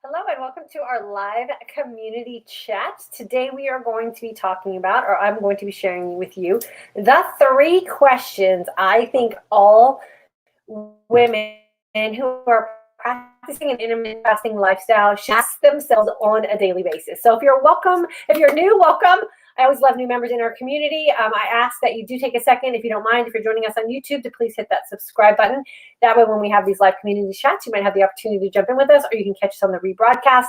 Hello and welcome to our live community chat. Today we are going to be talking about, or I'm going to be sharing with you, the 3 questions I think all women who are practicing an intermittent fasting lifestyle should ask themselves on a daily basis. So if you're new, welcome. I always love new members in our community. I ask that you do take a second, if you don't mind, if you're joining us on YouTube, to please hit that subscribe button. That way, when we have these live community chats, you might have the opportunity to jump in with us, or you can catch us on the rebroadcast.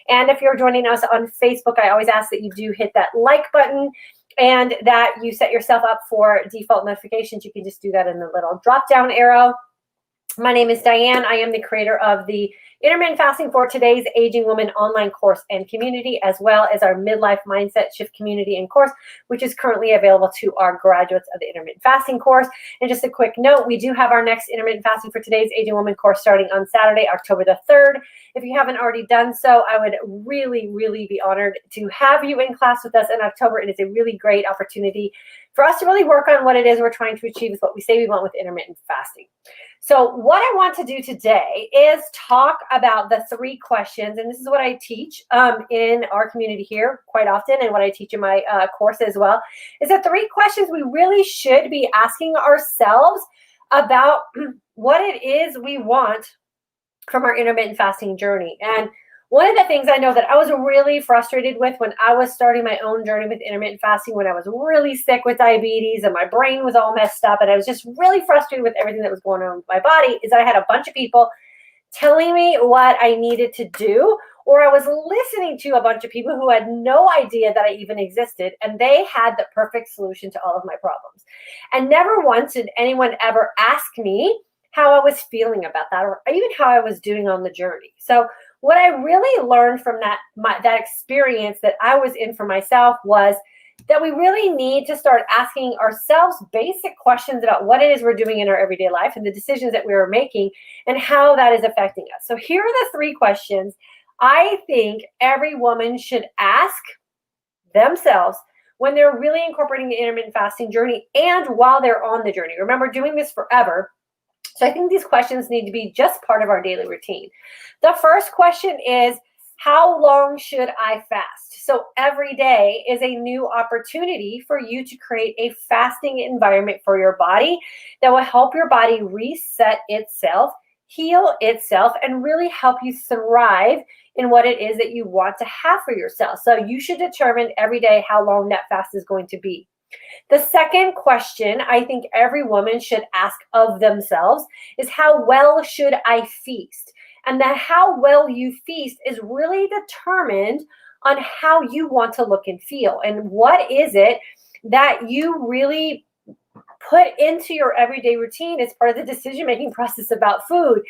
And if you're joining us on Facebook, I always ask that you do hit that like button and that you set yourself up for default notifications. You can just do that in the little drop-down arrow. My name is Diane. I am the creator of the Intermittent Fasting for Today's Aging Woman online course and community, as well as our Midlife Mindset Shift community and course, which is currently available to our graduates of the Intermittent Fasting course. And just a quick note, we do have our next Intermittent Fasting for Today's Aging Woman course starting on Saturday, October the 3rd. If you haven't already done so, I would really, really be honored to have you in class with us in October. It is a really great opportunity for us to really work on what it is we're trying to achieve with what we say we want with intermittent fasting. So what I want to do today is talk about the 3 questions, and this is what I teach in our community here quite often, and what I teach in my course as well, is the 3 questions we really should be asking ourselves about what it is we want from our intermittent fasting journey. And one of the things I know that I was really frustrated with when I was starting my own journey with intermittent fasting, when I was really sick with diabetes and my brain was all messed up and I was just really frustrated with everything that was going on with my body, is that I had a bunch of people telling me what I needed to do, or I was listening to a bunch of people who had no idea that I even existed, and they had the perfect solution to all of my problems. And never once did anyone ever ask me how I was feeling about that, or even how I was doing on the journey. So what I really learned from that experience that I was in for myself was that we really need to start asking ourselves basic questions about what it is we're doing in our everyday life and the decisions that we are making and how that is affecting us. So here are the 3 questions I think every woman should ask themselves when they're really incorporating the intermittent fasting journey and while they're on the journey. Remember, doing this forever. So I think these questions need to be just part of our daily routine. The first question is, how long should I fast? So every day is a new opportunity for you to create a fasting environment for your body that will help your body reset itself, heal itself, and really help you thrive in what it is that you want to have for yourself. So you should determine every day how long that fast is going to be. The second question I think every woman should ask of themselves is, how well should I feast? And that how well you feast is really determined on how you want to look and feel. And what is it that you really put into your everyday routine as part of the decision-making process about food?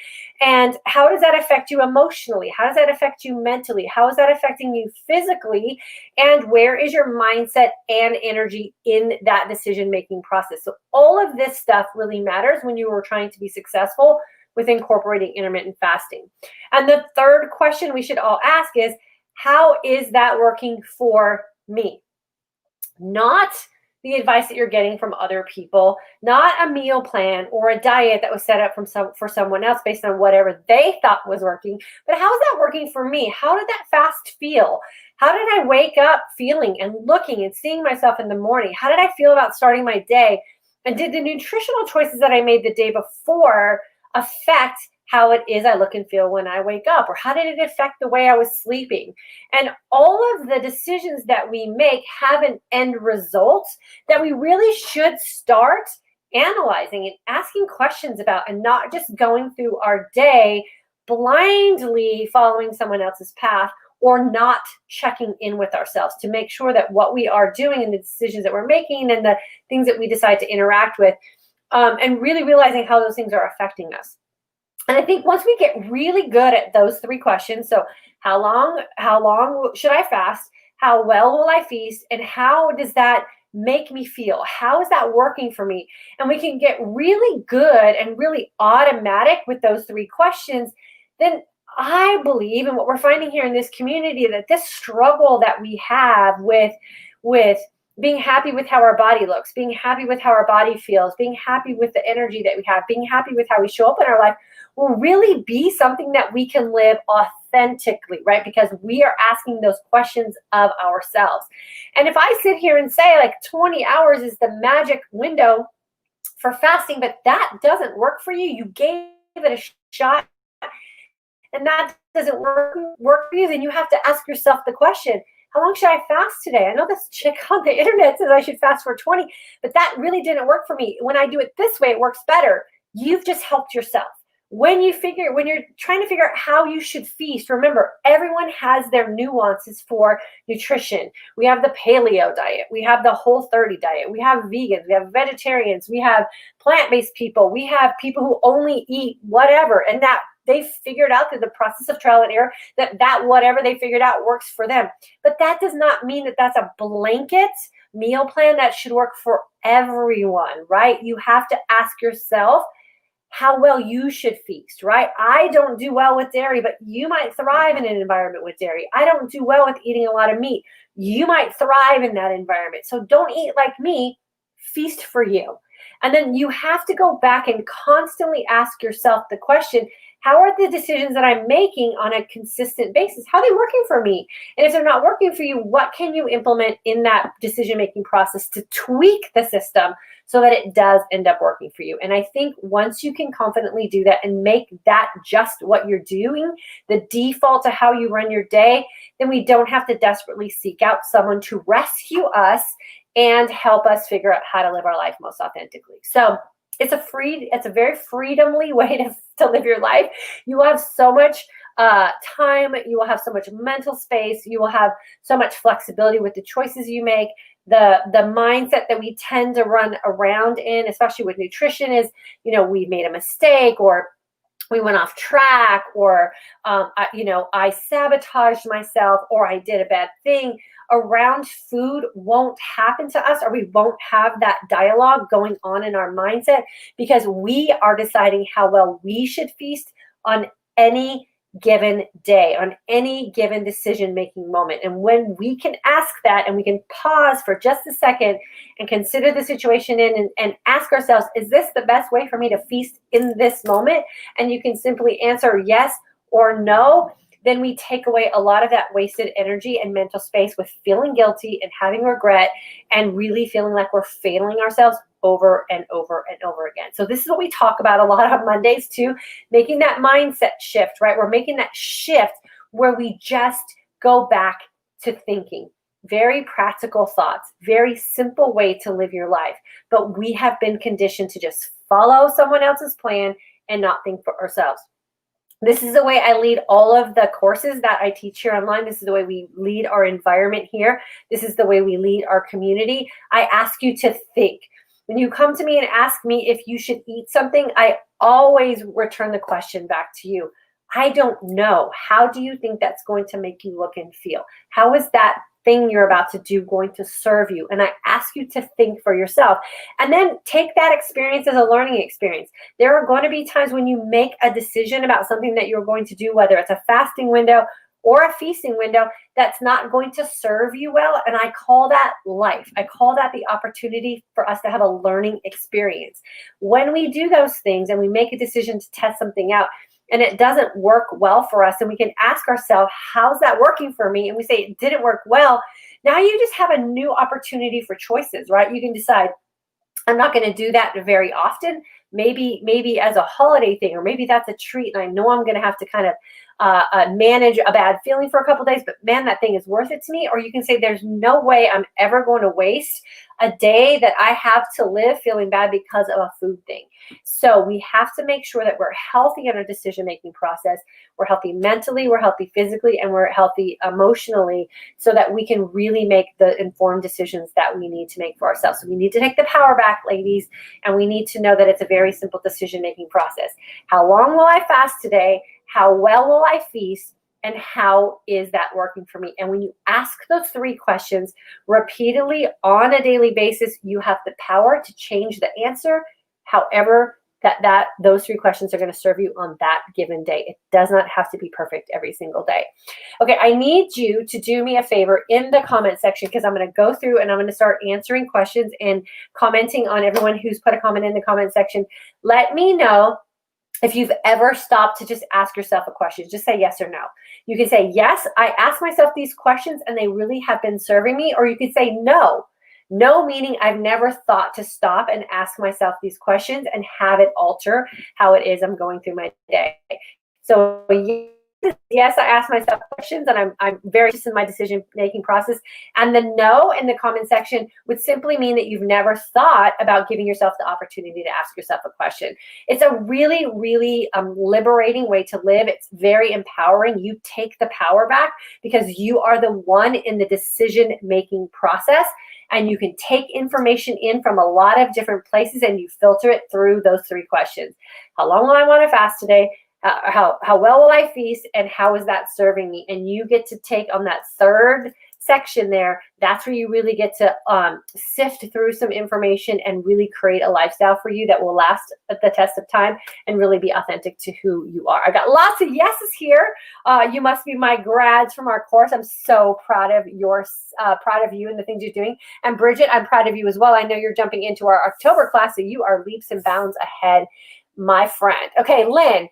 And how does that affect you emotionally? How does that affect you mentally? How is that affecting you physically? And where is your mindset and energy in that decision-making process? So all of this stuff really matters when you are trying to be successful with incorporating intermittent fasting. And the third question we should all ask is, how is that working for me? Not the advice that you're getting from other people, not a meal plan or a diet that was set up for someone else based on whatever they thought was working, but how is that working for me? How did that fast feel? How did I wake up feeling and looking and seeing myself in the morning? How did I feel about starting my day? And did the nutritional choices that I made the day before affect how it is I look and feel when I wake up? Or how did it affect the way I was sleeping? And all of the decisions that we make have an end result that we really should start analyzing and asking questions about, and not just going through our day blindly following someone else's path, or not checking in with ourselves to make sure that what we are doing and the decisions that we're making and the things that we decide to interact with, and really realizing how those things are affecting us. And I think once we get really good at those 3 questions, so how long should I fast? How well will I feast? And how does that make me feel? How is that working for me? And we can get really good and really automatic with those 3 questions. Then I believe, and what we're finding here in this community, that this struggle that we have with being happy with how our body looks, being happy with how our body feels, being happy with the energy that we have, being happy with how we show up in our life, will really be something that we can live authentically, right? Because we are asking those questions of ourselves. And if I sit here and say like 20 hours is the magic window for fasting, but that doesn't work for you, you gave it a shot, and that doesn't work for you, then you have to ask yourself the question, how long should I fast today? I know this chick on the internet says I should fast for 20, but that really didn't work for me. When I do it this way, it works better. You've just helped yourself. When you're trying to figure out how you should feast, remember, everyone has their nuances for nutrition. We have the paleo diet. We have the Whole30 diet. We have vegans. We have vegetarians. We have plant-based people. We have people who only eat whatever, and that they figured out through the process of trial and error that whatever they figured out works for them. But that does not mean that that's a blanket meal plan that should work for everyone, right? You have to ask yourself how well you should feast, right? I don't do well with dairy, but you might thrive in an environment with dairy. I don't do well with eating a lot of meat. You might thrive in that environment. So don't eat like me, feast for you. And then you have to go back and constantly ask yourself the question, how are the decisions that I'm making on a consistent basis? How are they working for me? And if they're not working for you, what can you implement in that decision-making process to tweak the system so that it does end up working for you? And I think once you can confidently do that and make that just what you're doing, the default to how you run your day, then we don't have to desperately seek out someone to rescue us and help us figure out how to live our life most authentically. So it's a very freedomly way to live your life. You will have so much time. You will have so much mental space. You will have so much flexibility with the choices you make. The mindset that we tend to run around in, especially with nutrition, is, we made a mistake, or we went off track, or, I sabotaged myself, or I did a bad thing. Around food won't happen to us, or we won't have that dialogue going on in our mindset, because we are deciding how well we should feast on any given day, on any given decision-making moment. And when we can ask that, and we can pause for just a second and consider the situation and ask ourselves, is this the best way for me to feast in this moment? And you can simply answer yes or no. Then we take away a lot of that wasted energy and mental space with feeling guilty and having regret and really feeling like we're failing ourselves over and over and over again. So this is what we talk about a lot on Mondays too, making that mindset shift, right? We're making that shift where we just go back to thinking. Very practical thoughts, very simple way to live your life. But we have been conditioned to just follow someone else's plan and not think for ourselves. This is the way I lead all of the courses that I teach here online. This is the way we lead our environment here. This is the way we lead our community. I ask you to think. When you come to me and ask me if you should eat something, I always return the question back to you. I don't know. How do you think that's going to make you look and feel? How is that thing you're about to do going to serve you? And I ask you to think for yourself, and then take that experience as a learning experience. There are going to be times when you make a decision about something that you're going to do, whether it's a fasting window or a feasting window, that's not going to serve you well. And I call that life. I call that the opportunity for us to have a learning experience. When we do those things and we make a decision to test something out, and it doesn't work well for us, and we can ask ourselves, how's that working for me? And we say it didn't work well. Now you just have a new opportunity for choices, right? You can decide, I'm not going to do that very often. Maybe as a holiday thing, or maybe that's a treat, and I know I'm going to have to kind of manage a bad feeling for a couple days, but man, that thing is worth it to me. Or you can say, there's no way I'm ever going to waste a day that I have to live feeling bad because of a food thing. So we have to make sure that we're healthy in our decision-making process. We're healthy mentally, we're healthy physically, and we're healthy emotionally, so that we can really make the informed decisions that we need to make for ourselves. So we need to take the power back, ladies, and we need to know that it's a very simple decision-making process. How long will I fast today? How well will I feast? And how is that working for me? And when you ask those three questions repeatedly on a daily basis, you have the power to change the answer, however those three questions are going to serve you on that given day. It does not have to be perfect every single day. Okay, I need you to do me a favor in the comment section, because I'm going to go through and I'm going to start answering questions and commenting on everyone who's put a comment in the comment section. Let me know If you've ever stopped to just ask yourself a question, just say yes or no. You can say, yes, I ask myself these questions and they really have been serving me. Or you could say no. No meaning I've never thought to stop and ask myself these questions and have it alter how it is I'm going through my day. So yes, I ask myself questions and I'm very interested in my decision-making process. And the no in the comment section would simply mean that you've never thought about giving yourself the opportunity to ask yourself a question. It's a really, really liberating way to live. It's very empowering. You take the power back because you are the one in the decision-making process. And you can take information in from a lot of different places and you filter it through those 3 questions. How long will I want to fast today? How well will I feast, and how is that serving me? And you get to take on that 3rd section there. That's where you really get to sift through some information and really create a lifestyle for you that will last the test of time and really be authentic to who you are. I got lots of yeses here. You must be my grads from our course. I'm so proud of you and the things you're doing. And Bridget, I'm proud of you as well. I know you're jumping into our October class, so you are leaps and bounds ahead, my friend. Okay, Lynn.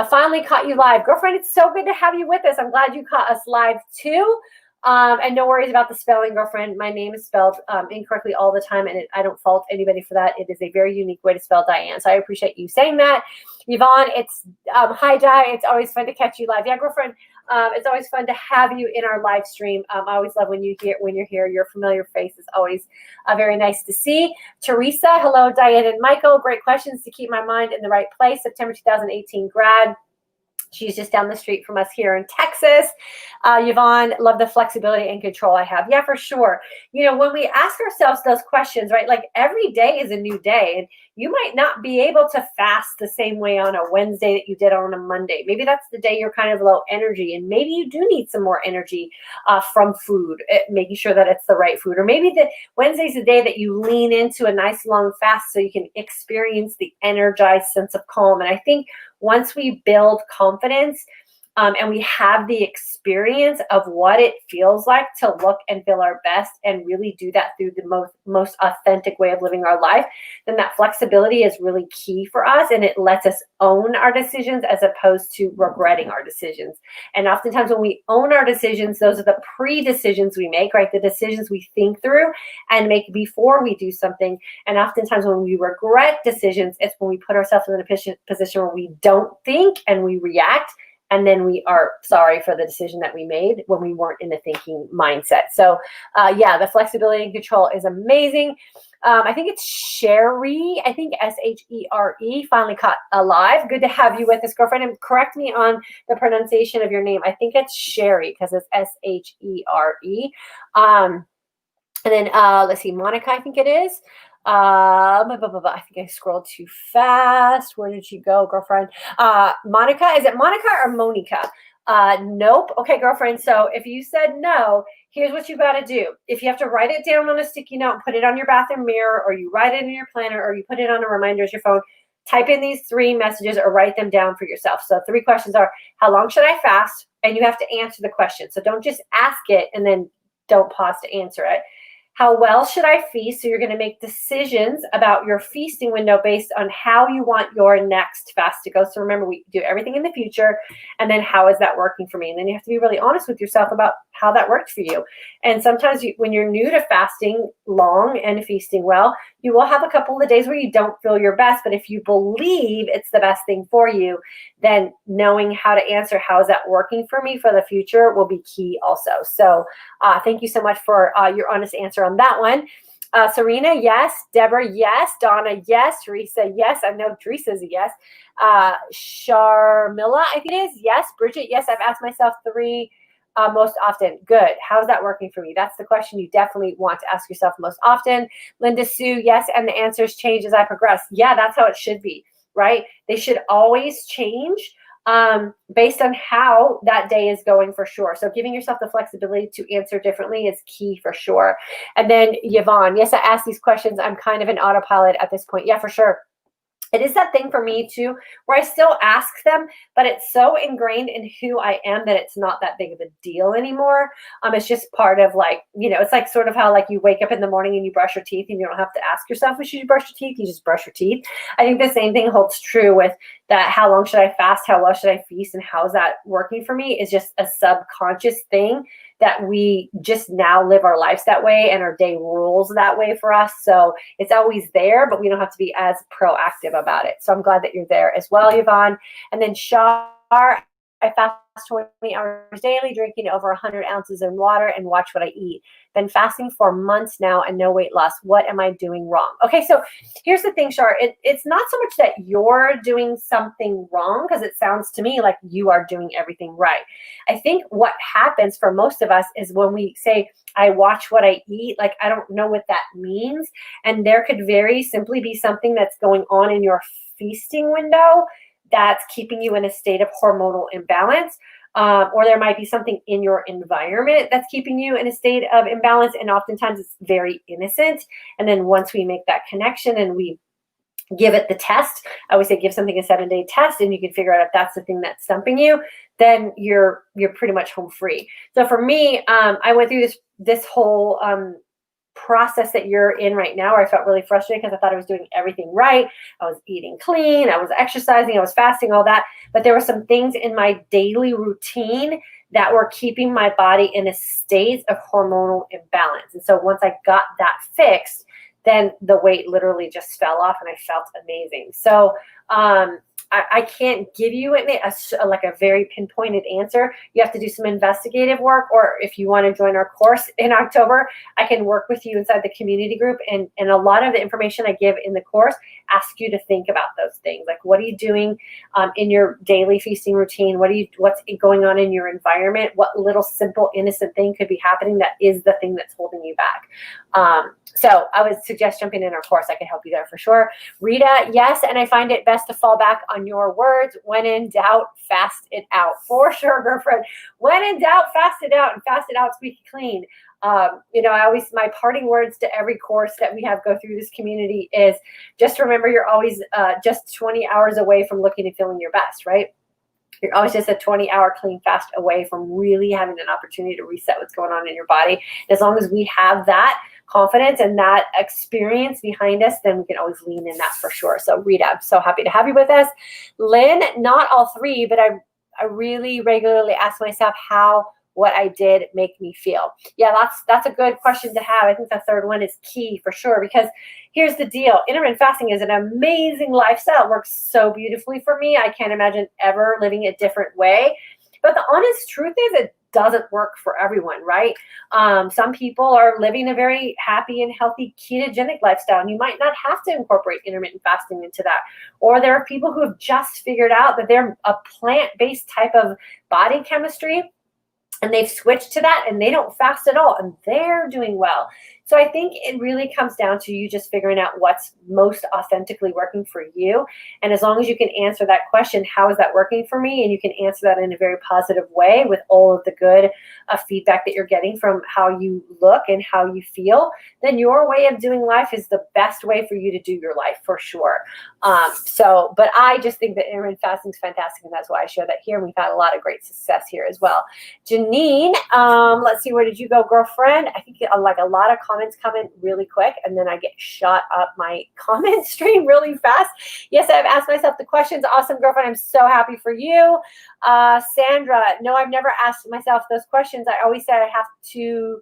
Finally caught you live. Girlfriend, it's so good to have you with us. I'm glad you caught us live too. And no worries about the spelling, girlfriend. My name is spelled incorrectly all the time, and I don't fault anybody for that. It is a very unique way to spell Diane, so I appreciate you saying that. Yvonne, it's hi, Di. It's always fun to catch you live. Yeah, girlfriend, it's always fun to have you in our live stream. I always love when you're here. Your familiar face is always very nice to see. Teresa, hello, Diane and Michael. Great questions to keep my mind in the right place. September 2018 grad. She's just down the street from us here in Texas. Yvonne, love the flexibility and control I have. Yeah, for sure. You know, when we ask ourselves those questions, right, like every day is a new day. And you might not be able to fast the same way on a Wednesday that you did on a Monday. Maybe that's the day you're kind of low energy. And maybe you do need some more energy from food, making sure that it's the right food. Or maybe the Wednesday's the day that you lean into a nice long fast so you can experience the energized sense of calm. And I think once we build confidence and we have the experience of what it feels like to look and feel our best and really do that through the most authentic way of living our life, then that flexibility is really key for us, and it lets us own our decisions as opposed to regretting our decisions. And oftentimes when we own our decisions, those are the pre-decisions we make, right? The decisions we think through and make before we do something. And oftentimes when we regret decisions, it's when we put ourselves in a position where we don't think and we react, and then we are sorry for the decision that we made when we weren't in the thinking mindset. So yeah, the flexibility and control is amazing. I think it's Sherry, I think S-H-E-R-E, finally caught alive. Good to have you with us, girlfriend. And correct me on the pronunciation of your name. I think it's Sherry because it's S-H-E-R-E. And then let's see, Monica, I think it is. I think I scrolled too fast. Where did you go, girlfriend? Monica, is it Monica or Monica? Nope. Okay, girlfriend. So if you said no, here's what you got to do. If you have to write it down on a sticky note and put it on your bathroom mirror, or you write it in your planner, or you put it on a reminder as your phone, type in these 3 messages or write them down for yourself. So 3 questions are, how long should I fast? And you have to answer the question. So don't just ask it and then don't pause to answer it. How well should I feast? So you're going to make decisions about your feasting window based on how you want your next fast to go. So remember, we do everything in the future. And then how is that working for me? And then you have to be really honest with yourself about how that worked for you. And sometimes when you're new to fasting long and feasting well, you will have a couple of days where you don't feel your best. But if you believe it's the best thing for you, then knowing how to answer how is that working for me for the future will be key also. So thank you so much for your honest answer on that one. Serena, yes. Deborah, yes. Donna, yes. Teresa, yes. I know Teresa's a yes. Sharmila, I think it is. Yes. Bridget, yes. I've asked myself 3 most often. Good. How's that working for me? That's the question you definitely want to ask yourself most often. Linda Sue, yes. And the answers change as I progress. Yeah, that's how it should be, right? They should always change based on how that day is going for sure. So giving yourself the flexibility to answer differently is key for sure. And then Yvonne, yes, I ask these questions. I'm kind of an autopilot at this point. Yeah, for sure. it is that thing for me too, where I still ask them, but it's so ingrained in who I am that it's not that big of a deal anymore. It's just part of like, it's like sort of how like you wake up in the morning and you brush your teeth and you don't have to ask yourself, should you brush your teeth? You just brush your teeth. I think the same thing holds true with that. How long should I fast? How well should I feast? And how's that working for me is just a subconscious thing that we just now live our lives that way and our day rules that way for us. So it's always there, but we don't have to be as proactive about it. So I'm glad that you're there as well, Yvonne. And then Shar, I fast 20 hours daily, drinking over 100 ounces of water, and watch what I eat. Been fasting for months now and no weight loss. What am I doing wrong? Okay, so here's the thing, Shar. It's not so much that you're doing something wrong, because it sounds to me like you are doing everything right. I think what happens for most of us is when we say, I watch what I eat, like I don't know what that means. And there could very simply be something that's going on in your feasting window that's keeping you in a state of hormonal imbalance. Or there might be something in your environment that's keeping you in a state of imbalance. And oftentimes it's very innocent. And then once we make that connection and we give it the test, I always say give something a 7-day test, and you can figure out if that's the thing that's stumping you, then you're pretty much home free. So for me, I went through this whole process that you're in right now, where I felt really frustrated because I thought I was doing everything right. I was eating clean, I was exercising, I was fasting, all that. But there were some things in my daily routine that were keeping my body in a state of hormonal imbalance. And so once I got that fixed, then the weight literally just fell off and I felt amazing. So I can't give you like a very pinpointed answer. You have to do some investigative work, or if you want to join our course in October, I can work with you inside the community group. And a lot of the information I give in the course ask you to think about those things. Like, what are you doing in your daily feasting routine? What's going on in your environment? What little simple, innocent thing could be happening that is the thing that's holding you back? So I would suggest jumping in our course. I can help you there for sure. Rita, yes, and I find it best to fall back on your words. When in doubt, fast it out. For sure, girlfriend. When in doubt, fast it out, and fast it out, squeaky clean. My parting words to every course that we have go through this community is just remember you're always just 20 hours away from looking and feeling your best, right? You're always just a 20-hour clean fast away from really having an opportunity to reset what's going on in your body. As long as we have that confidence and that experience behind us, then we can always lean in that for sure. So Rita, I'm so happy to have you with us. Lynn, not all three, but I really regularly ask myself how what I did make me feel. Yeah, that's a good question to have. I think the third one is key for sure, because here's the deal. Intermittent fasting is an amazing lifestyle. It works so beautifully for me. I can't imagine ever living a different way. But the honest truth is it doesn't work for everyone, right? Some people are living a very happy and healthy ketogenic lifestyle, and you might not have to incorporate intermittent fasting into that. Or there are people who have just figured out that they're a plant-based type of body chemistry, and they've switched to that and they don't fast at all and they're doing well. So I think it really comes down to you just figuring out what's most authentically working for you. And as long as you can answer that question, how is that working for me? And you can answer that in a very positive way with all of the good feedback that you're getting from how you look and how you feel, then your way of doing life is the best way for you to do your life for sure. But I just think that intermittent fasting is fantastic, and that's why I share that here. And we've had a lot of great success here as well. Janine, let's see, where did you go, girlfriend? I think like a lot of comments come in really quick, and then I get shot up my comment stream really fast. Yes, I've asked myself the questions. Awesome, girlfriend. I'm so happy for you. Sandra, no, I've never asked myself those questions. I always say I have to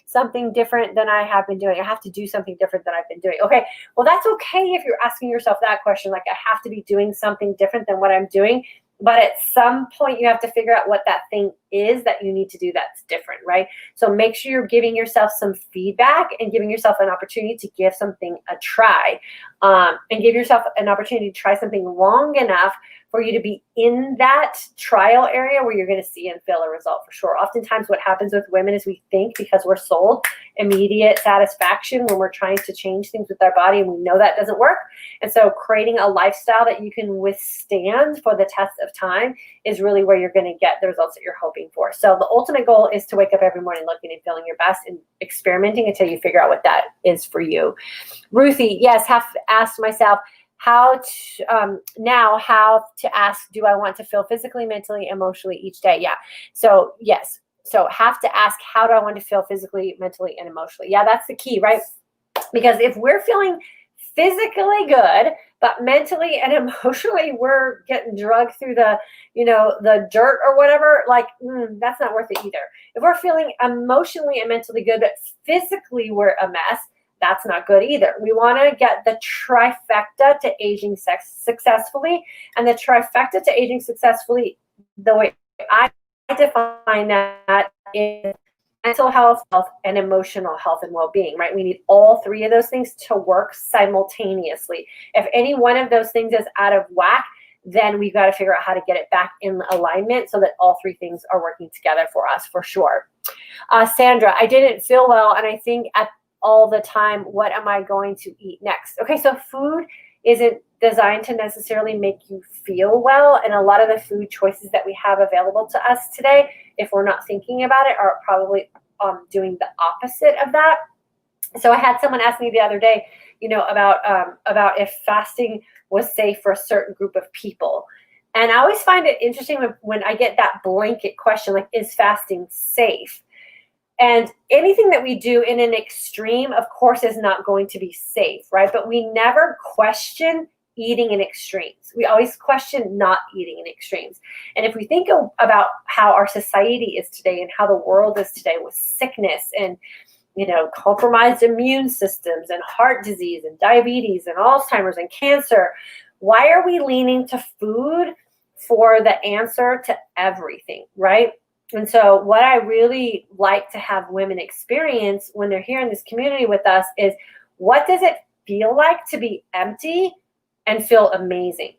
something different than I have been doing. I have to do something different than I've been doing. Okay, well, that's okay if you're asking yourself that question, like I have to be doing something different than what I'm doing. But at some point, you have to figure out what that thing is that you need to do that's different, right? So make sure you're giving yourself some feedback and giving yourself an opportunity to give something a try, and give yourself an opportunity to try something long enough for you to be in that trial area where you're going to see and feel a result for sure. Oftentimes what happens with women is we think because we're sold immediate satisfaction when we're trying to change things with our body, and we know that doesn't work. And so creating a lifestyle that you can withstand for the test of time is really where you're going to get the results that you're hoping for. So the ultimate goal is to wake up every morning looking and feeling your best and experimenting until you figure out what that is for you. Ruthie, yes, have asked myself, how to ask, do I want to feel physically, mentally, emotionally each day? Yeah. So yes. So have to ask, how do I want to feel physically, mentally, and emotionally? Yeah, that's the key, right? Because if we're feeling physically good, but mentally and emotionally we're getting drugged through the dirt or whatever, like that's not worth it either. If we're feeling emotionally and mentally good, but physically we're a mess, that's not good either. We want to get the trifecta to aging successfully. And the trifecta to aging successfully, the way I define that is mental health, and emotional health and well-being, right? We need all three of those things to work simultaneously. If any one of those things is out of whack, then we've got to figure out how to get it back in alignment so that all three things are working together for us, for sure. Sandra, I didn't feel well, and I think at all the time, what am I going to eat next? Okay, so food isn't designed to necessarily make you feel well, and a lot of the food choices that we have available to us today, if we're not thinking about it, are probably doing the opposite of that. So I had someone ask me the other day, about if fasting was safe for a certain group of people. And I always find it interesting when I get that blanket question, like, is fasting safe? And anything that we do in an extreme, of course, is not going to be safe, right? But we never question eating in extremes. We always question not eating in extremes. And if we think about how our society is today and how the world is today with sickness and, compromised immune systems and heart disease and diabetes and Alzheimer's and cancer, why are we leaning to food for the answer to everything, right? And so what I really like to have women experience when they're here in this community with us is, what does it feel like to be empty and feel amazing?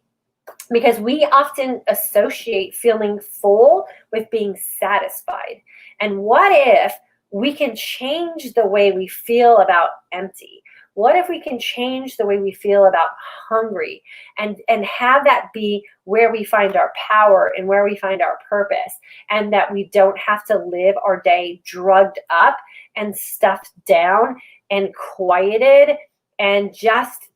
Because we often associate feeling full with being satisfied. And what if we can change the way we feel about empty? What if we can change the way we feel about hungry and have that be where we find our power and where we find our purpose, and that we don't have to live our day drugged up and stuffed down and quieted and just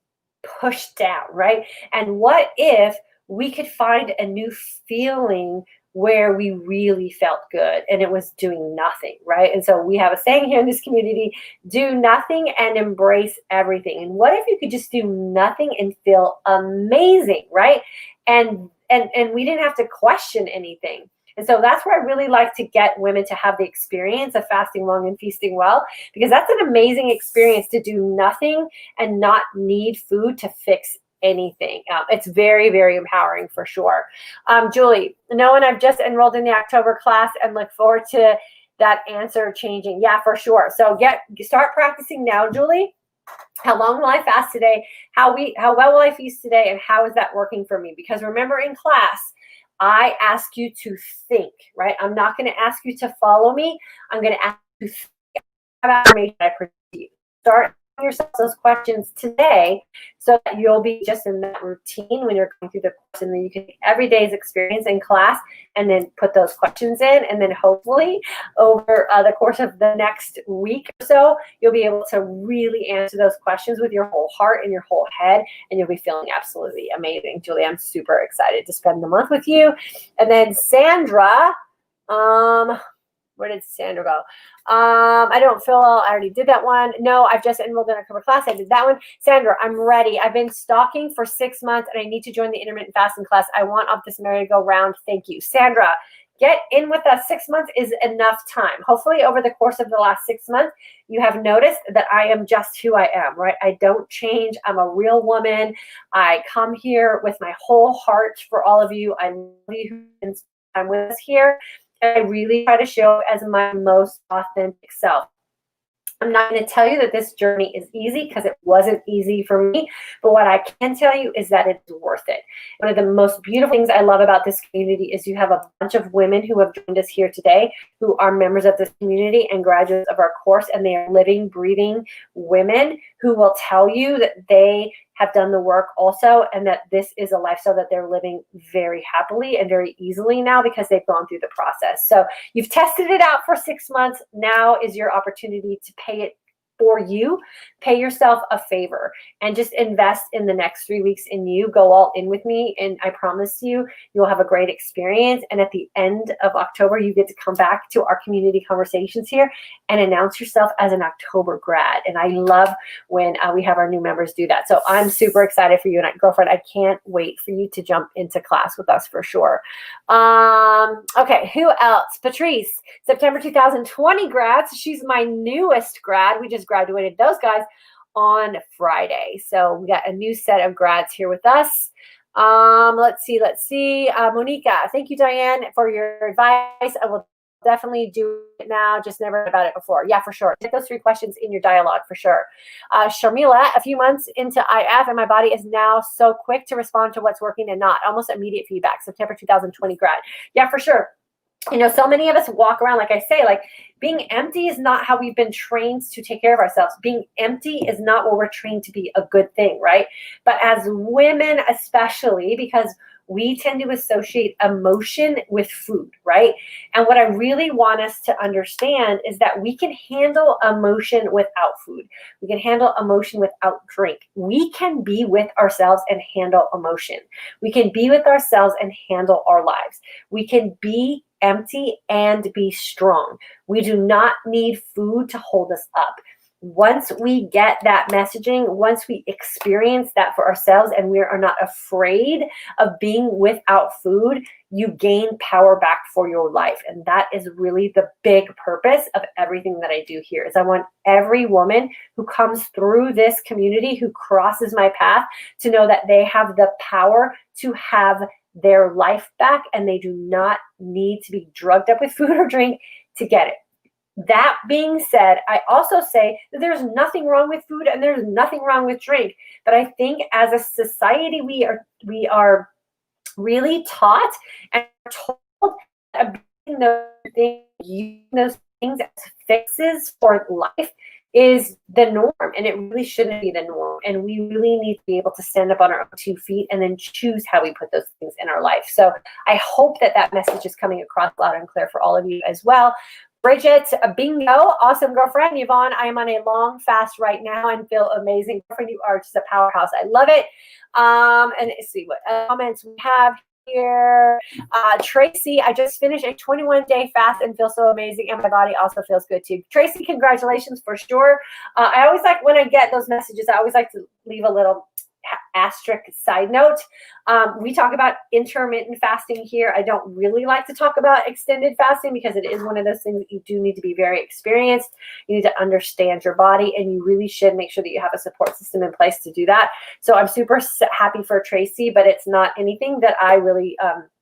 pushed down, right? And what if we could find a new feeling where we really felt good and it was doing nothing, right? And so we have a saying here in this community, do nothing and embrace everything. And what if you could just do nothing and feel amazing, right? And we didn't have to question anything. And so that's where I really like to get women to have the experience of fasting long and feasting well, because that's an amazing experience to do nothing and not need food to fix anything. It's very, very empowering for sure. Julie, no, and I've just enrolled in the October class and look forward to that answer changing. Yeah, for sure. So start practicing now, Julie. How long will I fast today? How well will I feast today? And how is that working for me? Because remember, in class, I ask you to think, right? I'm not going to ask you to follow me. I'm going to ask you to think about information I present to you. Start yourself those questions today so that you'll be just in that routine when you're going through the course, and then you can take every day's experience in class and then put those questions in, and then hopefully over the course of the next week or so, you'll be able to really answer those questions with your whole heart and your whole head, and you'll be feeling absolutely amazing. Julie, I'm super excited to spend the month with you. And then Sandra, where did Sandra go? I don't feel well. I already did that one. No, I've just enrolled in a cover class. I did that one. Sandra, I'm ready. I've been stalking for 6 months and I need to join the intermittent fasting class. I want off this merry-go-round. Thank you. Sandra, get in with us. 6 months is enough time. Hopefully over the course of the last 6 months, you have noticed that I am just who I am, right? I don't change. I'm a real woman. I come here with my whole heart for all of you. I love you who spend time with us here. I really try to show as my most authentic self. I'm not going to tell you that this journey is easy, because it wasn't easy for me, but what I can tell you is that it's worth it. One of the most beautiful things I love about this community is you have a bunch of women who have joined us here today who are members of this community and graduates of our course, and they are living, breathing women who will tell you that they have done the work also, and that this is a lifestyle that they're living very happily and very easily now because they've gone through the process. So you've tested it out for 6 months. Now is your opportunity to pay it for you, pay yourself a favor and just invest in the next 3 weeks in you. Go all in with me. And I promise you, you'll have a great experience. And at the end of October, you get to come back to our community conversations here and announce yourself as an October grad. And I love when we have our new members do that. So I'm super excited for you and girlfriend. I can't wait for you to jump into class with us for sure. Okay, who else? Patrice, September 2020 grad. So she's my newest grad. We just graduated those guys on Friday. So we got a new set of grads here with us. Let's see. Monica, thank you, Diane, for your advice. I will definitely do it now. Just never about it before. Yeah, for sure. Get those 3 questions in your dialogue for sure. Sharmila, a few months into IF and my body is now so quick to respond to what's working and not. Almost immediate feedback. September 2020 grad. Yeah, for sure. You know, so many of us walk around, like I say, like being empty is not how we've been trained to take care of ourselves. Being empty is not what we're trained to be a good thing, right? But as women, especially, because we tend to associate emotion with food, right? And what I really want us to understand is that we can handle emotion without food. We can handle emotion without drink. We can be with ourselves and handle emotion. We can be with ourselves and handle our lives. We can be empty and be strong. We do not need food to hold us up. Once we get that messaging, once we experience that for ourselves and we are not afraid of being without food, you gain power back for your life. And that is really the big purpose of everything that I do here is I want every woman who comes through this community, who crosses my path, to know that they have the power to have their life back and they do not need to be drugged up with food or drink to get it. That being said, I also say that there's nothing wrong with food and there's nothing wrong with drink. But I think as a society, we are really taught and told that using those things as fixes for life is the norm, and it really shouldn't be the norm. And we really need to be able to stand up on our own 2 feet and then choose how we put those things in our life. So I hope that that message is coming across loud and clear for all of you as well. Bridget, bingo, awesome girlfriend. Yvonne, I am on a long fast right now and feel amazing. Girlfriend, you are just a powerhouse. I love it. And let's see what comments we have here. Tracy, I just finished a 21-day fast and feel so amazing, and my body also feels good too. Tracy, congratulations for sure. I always like when I get those messages, I always like to leave a little asterisk side note. We talk about intermittent fasting here. I don't really like to talk about extended fasting because it is one of those things that you do need to be very experienced. You need to understand your body, and you really should make sure that you have a support system in place to do that. So I'm super happy for Tracy, but it's not anything that I really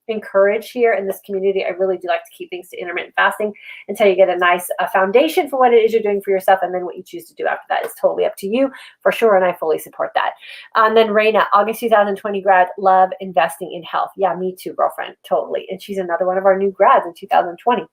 encourage here in this community. I really do like to keep things to intermittent fasting until you get a nice foundation for what it is you're doing for yourself, and then what you choose to do after that is totally up to you for sure, and I fully support that. And then Raina, August 2020 grad, love investing in health. Yeah, me too, girlfriend, totally. And she's another one of our new grads in 2020.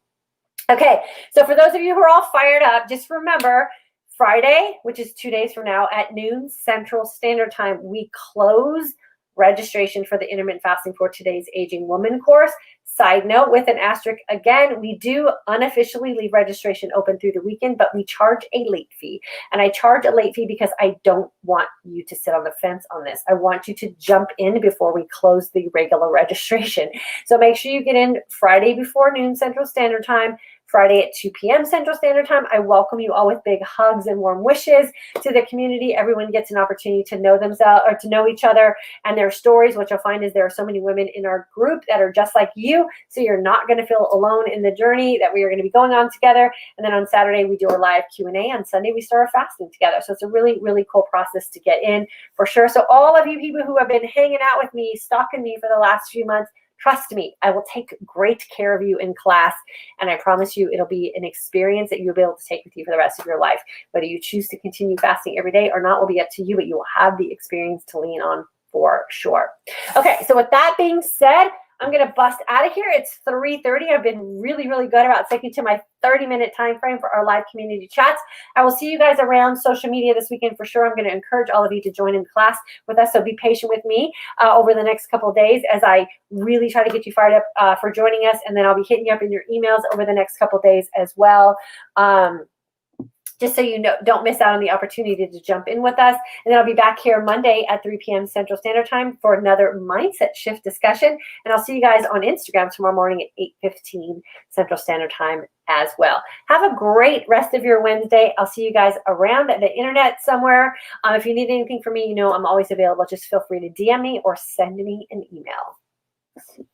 Okay, so for those of you who are all fired up, just remember Friday, which is 2 days from now at noon Central Standard Time, we close registration for the intermittent fasting for today's aging woman course. Side note, with an asterisk, again, we do unofficially leave registration open through the weekend, but we charge a late fee. And I charge a late fee because I don't want you to sit on the fence on this. I want you to jump in before we close the regular registration. So make sure you get in Friday before noon Central Standard Time, Friday at 2 p.m. Central Standard Time. I welcome you all with big hugs and warm wishes to the community. Everyone gets an opportunity to know themselves or to know each other and their stories. What you'll find is there are so many women in our group that are just like you. So you're not going to feel alone in the journey that we are going to be going on together. And then on Saturday, we do our live Q&A. On Sunday, we start our fasting together. So it's a really, really cool process to get in for sure. So all of you people who have been hanging out with me, stalking me for the last few months, trust me, I will take great care of you in class, and I promise you it'll be an experience that you'll be able to take with you for the rest of your life. Whether you choose to continue fasting every day or not will be up to you, but you will have the experience to lean on for sure. Okay, so with that being said, I'm going to bust out of here. It's 3:30. I've been really, really good about sticking to my 30-minute time frame for our live community chats. I will see you guys around social media this weekend for sure. I'm going to encourage all of you to join in class with us, so be patient with me over the next couple of days as I really try to get you fired up for joining us, and then I'll be hitting you up in your emails over the next couple of days as well. just so you know, don't miss out on the opportunity to jump in with us. And then I'll be back here Monday at 3 p.m. Central Standard Time for another mindset shift discussion. And I'll see you guys on Instagram tomorrow morning at 8:15 Central Standard Time as well. Have a great rest of your Wednesday. I'll see you guys around the internet somewhere. If you need anything from me, you know I'm always available. Just feel free to DM me or send me an email.